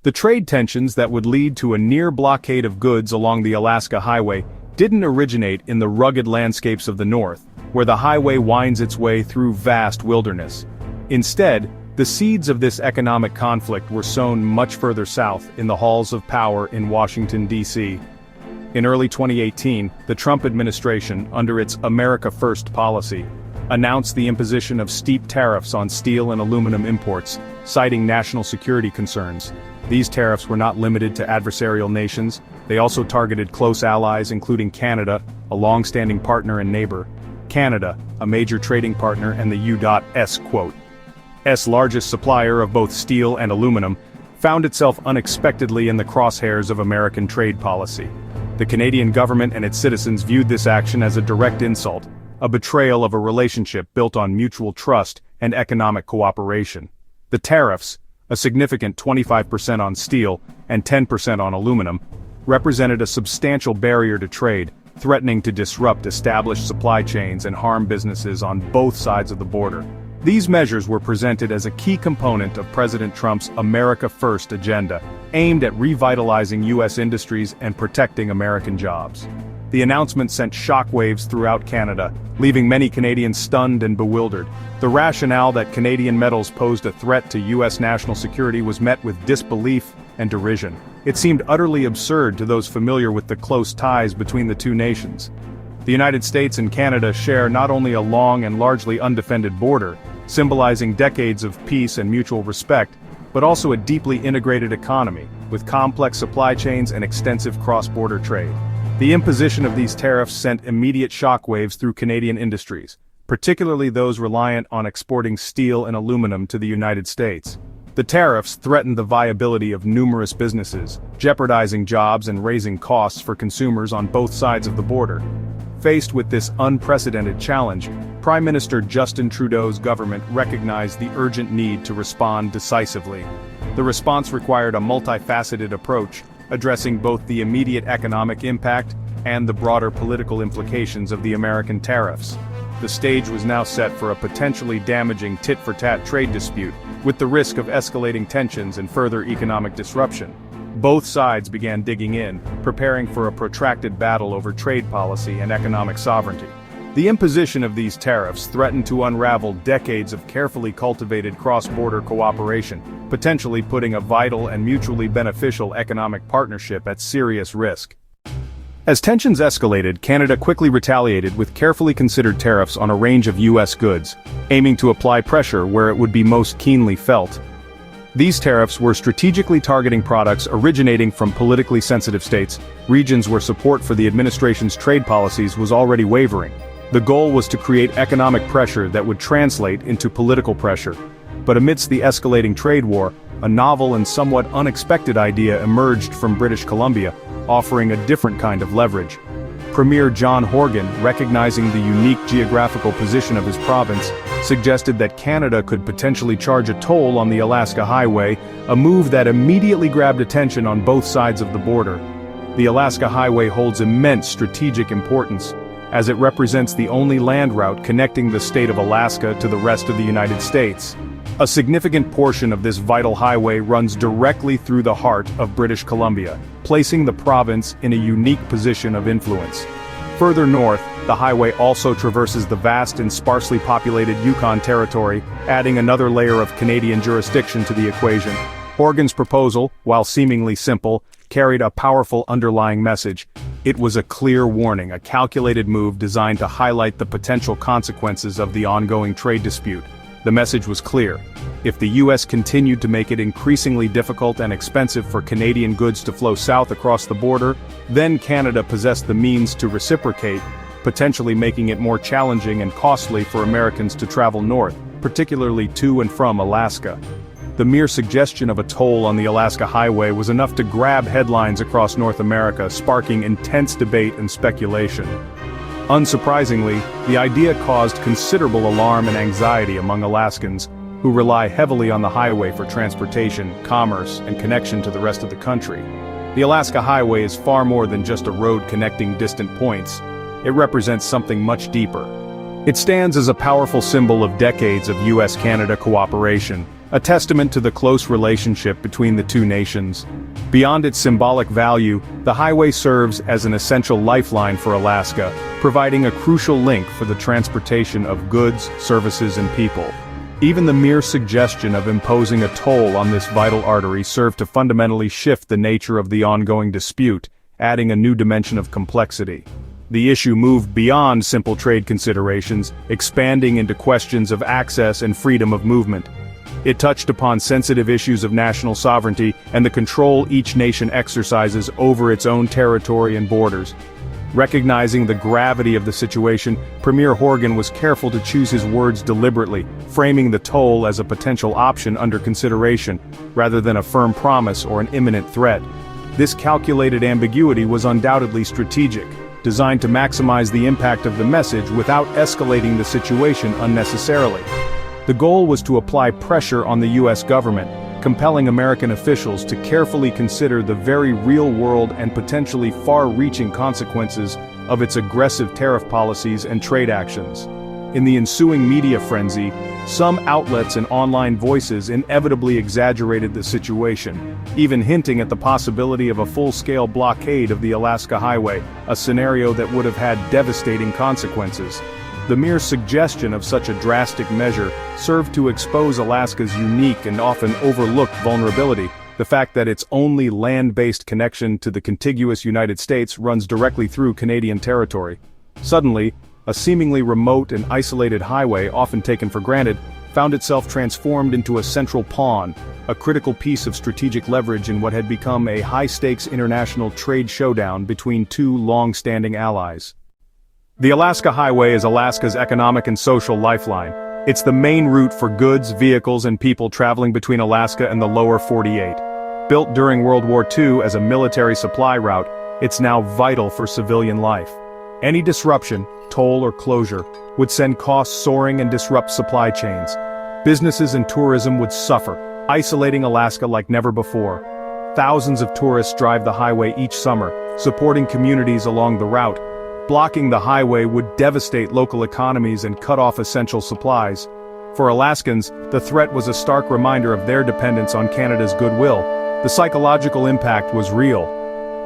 The trade tensions that would lead to a near blockade of goods along the Alaska Highway didn't originate in the rugged landscapes of the north, where the highway winds its way through vast wilderness. Instead, the seeds of this economic conflict were sown much further south in the halls of power in Washington, D.C. In early 2018, the Trump administration, under its America First policy, announced the imposition of steep tariffs on steel and aluminum imports, citing national security concerns. These tariffs were not limited to adversarial nations, they also targeted close allies including Canada, a long-standing partner and neighbor. Canada, a major trading partner and the U.S. largest supplier of both steel and aluminum, found itself unexpectedly in the crosshairs of American trade policy. The Canadian government and its citizens viewed this action as a direct insult, a betrayal of a relationship built on mutual trust and economic cooperation. The tariffs, a significant 25% on steel and 10% on aluminum, represented a substantial barrier to trade, threatening to disrupt established supply chains and harm businesses on both sides of the border. These measures were presented as a key component of President Trump's America First agenda, aimed at revitalizing U.S. industries and protecting American jobs. The announcement sent shockwaves throughout Canada, leaving many Canadians stunned and bewildered. The rationale that Canadian metals posed a threat to U.S. national security was met with disbelief and derision. It seemed utterly absurd to those familiar with the close ties between the two nations. The United States and Canada share not only a long and largely undefended border, symbolizing decades of peace and mutual respect, but also a deeply integrated economy, with complex supply chains and extensive cross-border trade. The imposition of these tariffs sent immediate shockwaves through Canadian industries, particularly those reliant on exporting steel and aluminum to the United States. The tariffs threatened the viability of numerous businesses, jeopardizing jobs and raising costs for consumers on both sides of the border. Faced with this unprecedented challenge, Prime Minister Justin Trudeau's government recognized the urgent need to respond decisively. The response required a multifaceted approach, addressing both the immediate economic impact and the broader political implications of the American tariffs. The stage was now set for a potentially damaging tit-for-tat trade dispute, with the risk of escalating tensions and further economic disruption. Both sides began digging in, preparing for a protracted battle over trade policy and economic sovereignty. The imposition of these tariffs threatened to unravel decades of carefully cultivated cross-border cooperation, potentially putting a vital and mutually beneficial economic partnership at serious risk. As tensions escalated, Canada quickly retaliated with carefully considered tariffs on a range of U.S. goods, aiming to apply pressure where it would be most keenly felt. These tariffs were strategically targeting products originating from politically sensitive states, regions where support for the administration's trade policies was already wavering. The goal was to create economic pressure that would translate into political pressure. But amidst the escalating trade war, a novel and somewhat unexpected idea emerged from British Columbia, offering a different kind of leverage. Premier John Horgan, recognizing the unique geographical position of his province, suggested that Canada could potentially charge a toll on the Alaska Highway, a move that immediately grabbed attention on both sides of the border. The Alaska Highway holds immense strategic importance, as it represents the only land route connecting the state of Alaska to the rest of the United States. A significant portion of this vital highway runs directly through the heart of British Columbia, placing the province in a unique position of influence. Further north, the highway also traverses the vast and sparsely populated Yukon Territory, adding another layer of Canadian jurisdiction to the equation. Horgan's proposal, while seemingly simple, carried a powerful underlying message. It was a clear warning, a calculated move designed to highlight the potential consequences of the ongoing trade dispute. The message was clear. If the U.S. continued to make it increasingly difficult and expensive for Canadian goods to flow south across the border, then Canada possessed the means to reciprocate, potentially making it more challenging and costly for Americans to travel north, particularly to and from Alaska. The mere suggestion of a toll on the Alaska Highway was enough to grab headlines across North America, sparking intense debate and speculation. Unsurprisingly, the idea caused considerable alarm and anxiety among Alaskans, who rely heavily on the highway for transportation, commerce, and connection to the rest of the country. The Alaska Highway is far more than just a road connecting distant points. It represents something much deeper. It stands as a powerful symbol of decades of U.S.-Canada cooperation, a testament to the close relationship between the two nations. Beyond its symbolic value, the highway serves as an essential lifeline for Alaska, providing a crucial link for the transportation of goods, services, and people. Even the mere suggestion of imposing a toll on this vital artery served to fundamentally shift the nature of the ongoing dispute, adding a new dimension of complexity. The issue moved beyond simple trade considerations, expanding into questions of access and freedom of movement. It touched upon sensitive issues of national sovereignty and the control each nation exercises over its own territory and borders. Recognizing the gravity of the situation, Premier Horgan was careful to choose his words deliberately, framing the toll as a potential option under consideration, rather than a firm promise or an imminent threat. This calculated ambiguity was undoubtedly strategic, designed to maximize the impact of the message without escalating the situation unnecessarily. The goal was to apply pressure on the U.S. government, compelling American officials to carefully consider the very real-world and potentially far-reaching consequences of its aggressive tariff policies and trade actions. In the ensuing media frenzy, some outlets and online voices inevitably exaggerated the situation, even hinting at the possibility of a full-scale blockade of the Alaska Highway, a scenario that would have had devastating consequences. The mere suggestion of such a drastic measure served to expose Alaska's unique and often overlooked vulnerability, the fact that its only land-based connection to the contiguous United States runs directly through Canadian territory. Suddenly, a seemingly remote and isolated highway, often taken for granted, found itself transformed into a central pawn, a critical piece of strategic leverage in what had become a high-stakes international trade showdown between two long-standing allies. The Alaska Highway is Alaska's economic and social lifeline. It's the main route for goods, vehicles, and people traveling between Alaska and the lower 48. Built during World War II as a military supply route, it's now vital for civilian life. Any disruption, toll or closure, would send costs soaring and disrupt supply chains. Businesses and tourism would suffer, isolating Alaska like never before. Thousands of tourists drive the highway each summer, supporting communities along the route. Blocking the highway would devastate local economies and cut off essential supplies. For Alaskans, the threat was a stark reminder of their dependence on Canada's goodwill. The psychological impact was real.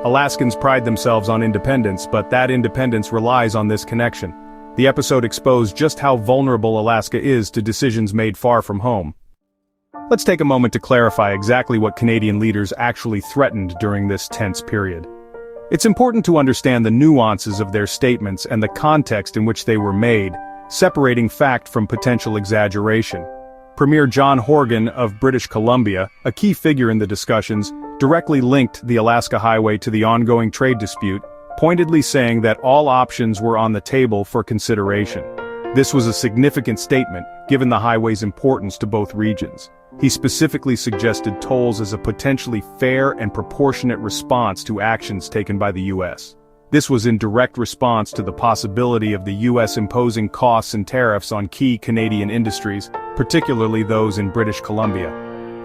Alaskans pride themselves on independence, but that independence relies on this connection. The episode exposed just how vulnerable Alaska is to decisions made far from home. Let's take a moment to clarify exactly what Canadian leaders actually threatened during this tense period. It's important to understand the nuances of their statements and the context in which they were made, separating fact from potential exaggeration. Premier John Horgan of British Columbia, a key figure in the discussions, directly linked the Alaska Highway to the ongoing trade dispute, pointedly saying that all options were on the table for consideration. This was a significant statement, given the highway's importance to both regions. He specifically suggested tolls as a potentially fair and proportionate response to actions taken by the U.S. This was in direct response to the possibility of the U.S. imposing costs and tariffs on key Canadian industries, particularly those in British Columbia.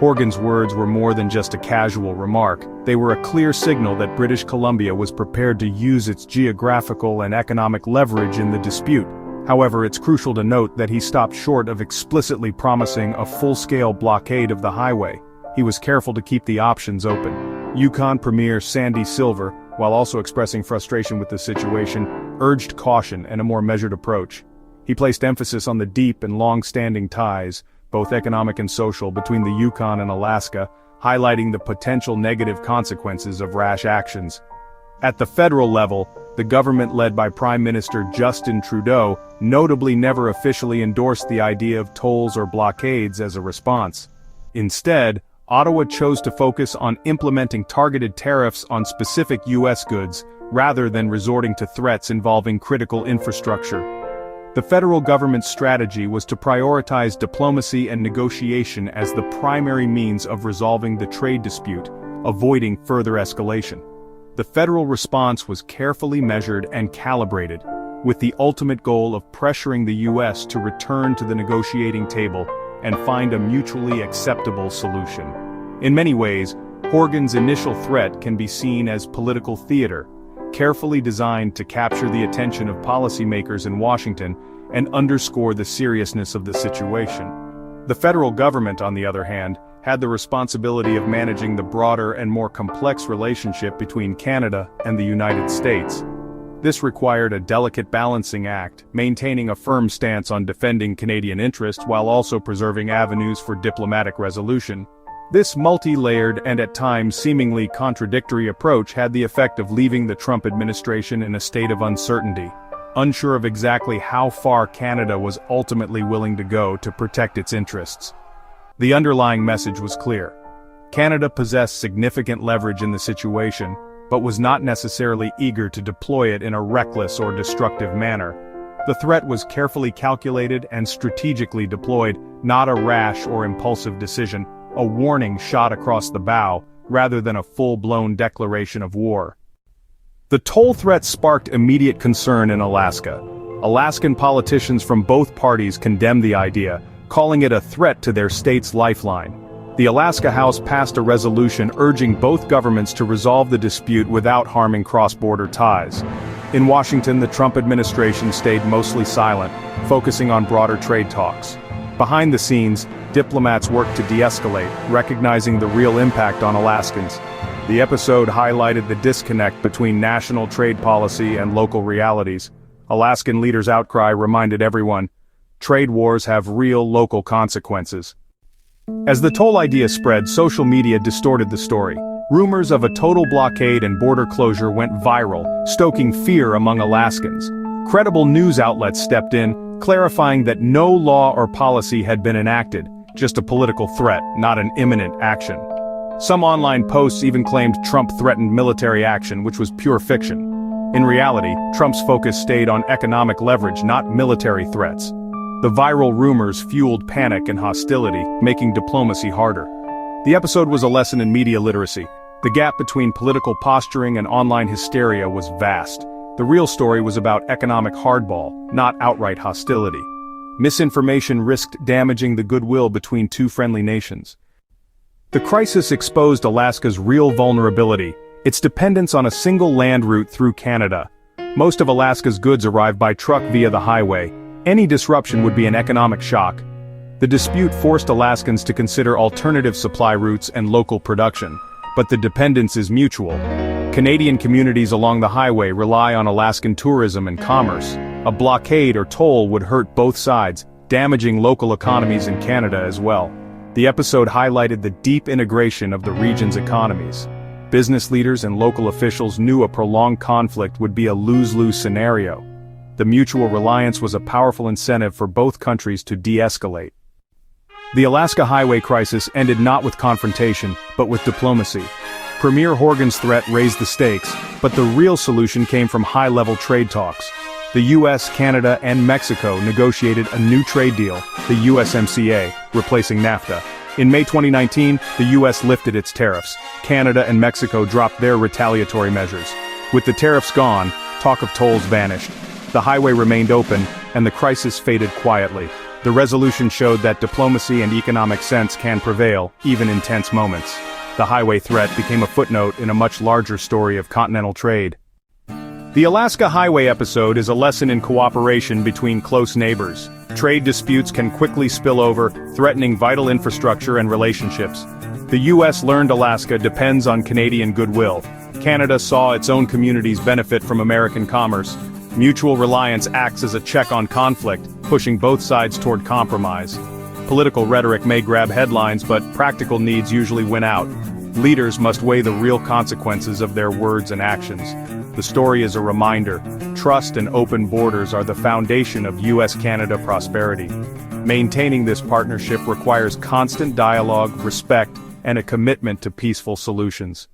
Horgan's words were more than just a casual remark. They were a clear signal that British Columbia was prepared to use its geographical and economic leverage in the dispute. However, it's crucial to note that he stopped short of explicitly promising a full-scale blockade of the highway. He was careful to keep the options open. Yukon Premier Sandy Silver, while also expressing frustration with the situation, urged caution and a more measured approach. He placed emphasis on the deep and long-standing ties, both economic and social, between the Yukon and Alaska, highlighting the potential negative consequences of rash actions. At the federal level, the government led by Prime Minister Justin Trudeau notably never officially endorsed the idea of tolls or blockades as a response. Instead, Ottawa chose to focus on implementing targeted tariffs on specific U.S. goods, rather than resorting to threats involving critical infrastructure. The federal government's strategy was to prioritize diplomacy and negotiation as the primary means of resolving the trade dispute, avoiding further escalation. The federal response was carefully measured and calibrated, with the ultimate goal of pressuring the U.S. to return to the negotiating table and find a mutually acceptable solution. In many ways, Horgan's initial threat can be seen as political theater, carefully designed to capture the attention of policymakers in Washington and underscore the seriousness of the situation. The federal government, on the other hand, had the responsibility of managing the broader and more complex relationship between Canada and the United States. This required a delicate balancing act, maintaining a firm stance on defending Canadian interests while also preserving avenues for diplomatic resolution. This multi-layered and at times seemingly contradictory approach had the effect of leaving the Trump administration in a state of uncertainty, unsure of exactly how far Canada was ultimately willing to go to protect its interests. The underlying message was clear. Canada possessed significant leverage in the situation, but was not necessarily eager to deploy it in a reckless or destructive manner. The threat was carefully calculated and strategically deployed, not a rash or impulsive decision, a warning shot across the bow, rather than a full-blown declaration of war. The toll threat sparked immediate concern in Alaska. Alaskan politicians from both parties condemned the idea, calling it a threat to their state's lifeline. The Alaska House passed a resolution urging both governments to resolve the dispute without harming cross-border ties. In Washington, the Trump administration stayed mostly silent, focusing on broader trade talks. Behind the scenes, diplomats worked to de-escalate, recognizing the real impact on Alaskans. The episode highlighted the disconnect between national trade policy and local realities. Alaskan leaders' outcry reminded everyone, trade wars have real local consequences. As the toll idea spread, social media distorted the story. Rumors of a total blockade and border closure went viral, stoking fear among Alaskans. Credible news outlets stepped in, clarifying that no law or policy had been enacted, just a political threat, not an imminent action. Some online posts even claimed Trump threatened military action, which was pure fiction. In reality, Trump's focus stayed on economic leverage, not military threats. The viral rumors fueled panic and hostility, making diplomacy harder. The episode was a lesson in media literacy. The gap between political posturing and online hysteria was vast. The real story was about economic hardball, not outright hostility. Misinformation risked damaging the goodwill between two friendly nations. The crisis exposed Alaska's real vulnerability, its dependence on a single land route through Canada. Most of Alaska's goods arrive by truck via the highway. Any disruption would be an economic shock. The dispute forced Alaskans to consider alternative supply routes and local production, but the dependence is mutual. Canadian communities along the highway rely on Alaskan tourism and commerce. A blockade or toll would hurt both sides, damaging local economies in Canada as well. The episode highlighted the deep integration of the region's economies. Business leaders and local officials knew a prolonged conflict would be a lose-lose scenario. The mutual reliance was a powerful incentive for both countries to de-escalate. The Alaska highway crisis ended not with confrontation, but with diplomacy. Premier Horgan's threat raised the stakes, but the real solution came from high-level trade talks. The US, Canada, and Mexico negotiated a new trade deal, the USMCA, replacing NAFTA. In May 2019, the US lifted its tariffs. Canada and Mexico dropped their retaliatory measures. With the tariffs gone, talk of tolls vanished. The highway remained open, and the crisis faded quietly. The resolution showed that diplomacy and economic sense can prevail, even in tense moments. The highway threat became a footnote in a much larger story of continental trade. The Alaska highway episode is a lesson in cooperation between close neighbors. Trade disputes can quickly spill over, threatening vital infrastructure and relationships. The US learned Alaska depends on Canadian goodwill. Canada saw its own communities benefit from American commerce. Mutual reliance acts as a check on conflict, pushing both sides toward compromise. Political rhetoric may grab headlines, but practical needs usually win out. Leaders must weigh the real consequences of their words and actions. The story is a reminder. Trust and open borders are the foundation of US-Canada prosperity. Maintaining this partnership requires constant dialogue, respect, and a commitment to peaceful solutions.